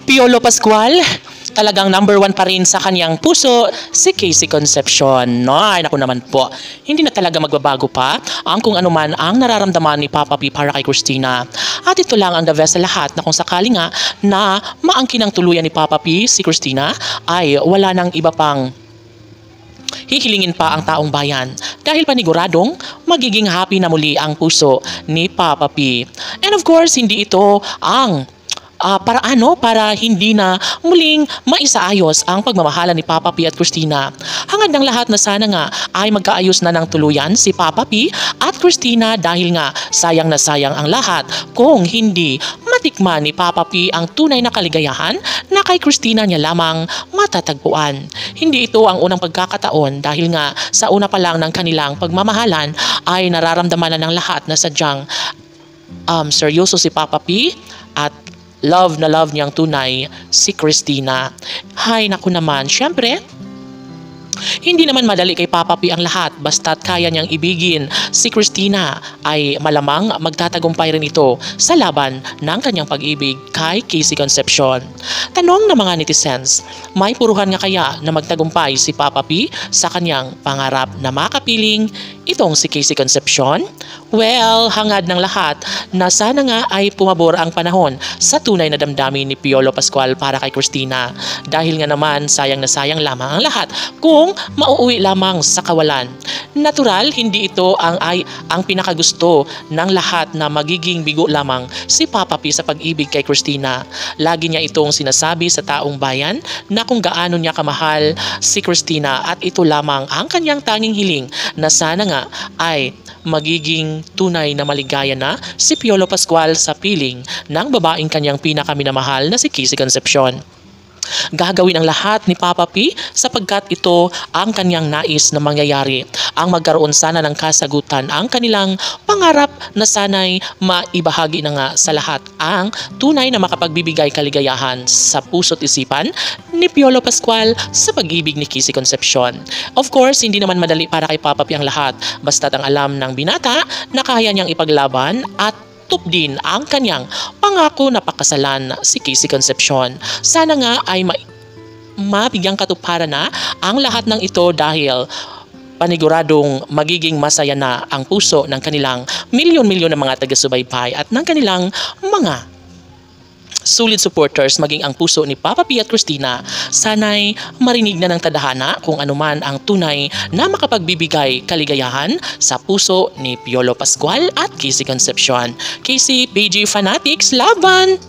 Piolo Pascual, talagang number 1 pa rin sa kanyang puso si Casey Concepcion. No, ay naku naman po, hindi na talaga magbabago pa ang kung ano man ang nararamdaman ni Papa P para kay Christina. At ito lang ang the best sa lahat na kung sakali nga na maangkin ang tuluyan ni Papa P si Christina ay wala nang iba pang hihilingin pa ang taong bayan dahil paniguradong magiging happy na muli ang puso ni Papa P. And of course, hindi ito ang para hindi na muling maisaayos ang pagmamahalan ni Papa P at Christina. Hangad ng lahat na sana nga ay magkaayos na ng tuluyan si Papa P at Christina dahil nga sayang na sayang ang lahat kung hindi matikman ni Papa P ang tunay na kaligayahan na kay Christina niya lamang matatagpuan. Hindi ito ang unang pagkakataon dahil nga sa una pa lang ng kanilang pagmamahalan ay nararamdaman na ng lahat na sadyang seryoso si Papa P at love na love niyang tunay si Christina. Hay naku naman, syempre, hindi naman madali kay Papa P ang lahat basta't kaya niyang ibigin si Christina ay malamang magtatagumpay rin ito sa laban ng kanyang pag-ibig kay Casey Concepcion. Tanong ng mga netizens, may puruhan nga kaya na magtagumpay si Papa P sa kanyang pangarap na makapiling itong si Casey Concepcion? Well, hangad ng lahat na sana nga ay pumabor ang panahon sa tunay na damdamin ni Piolo Pascual para kay Christina. Dahil nga naman sayang na sayang lamang ang lahat kung mauuwi lamang sa kawalan. Natural, hindi ito ang pinakagusto ng lahat na magiging bigo lamang si Papa P sa pag-ibig kay Christina. Lagi niya itong sinasabi sa taong bayan na kung gaano niya kamahal si Christina at ito lamang ang kanyang tanging hiling na sana nga ay magiging tunay na maligaya na si Piolo Pascual sa piling ng babaeng kanyang pinakaminamahal na si Casey Concepcion. Gagawin ang lahat ni Papa P sapagkat ito ang kanyang nais na mangyayari. Ang magkaroon sana ng kasagutan ang kanilang pangarap na sana'y maibahagi na nga sa lahat ang tunay na makapagbibigay kaligayahan sa puso't isipan ni Piolo Pascual sa pag-ibig ni Casey Concepcion. Of course, hindi naman madali para kay Papa P ang lahat basta't ang alam ng binata na kaya niyang ipaglaban at din ang kanyang pangako na pakasalan si Casey Concepcion. Sana nga ay mabigyang katuparan na ang lahat ng ito dahil paniguradong magiging masaya na ang puso ng kanilang milyon-milyon na mga taga-subaybay at ng kanilang mga sulit supporters maging ang puso ni Papa P at Christina. Sana'y marinig na ng tadhana kung anuman ang tunay na makapagbibigay kaligayahan sa puso ni Piolo Pascual at Casey Concepcion. Casey, PG Fanatics, laban!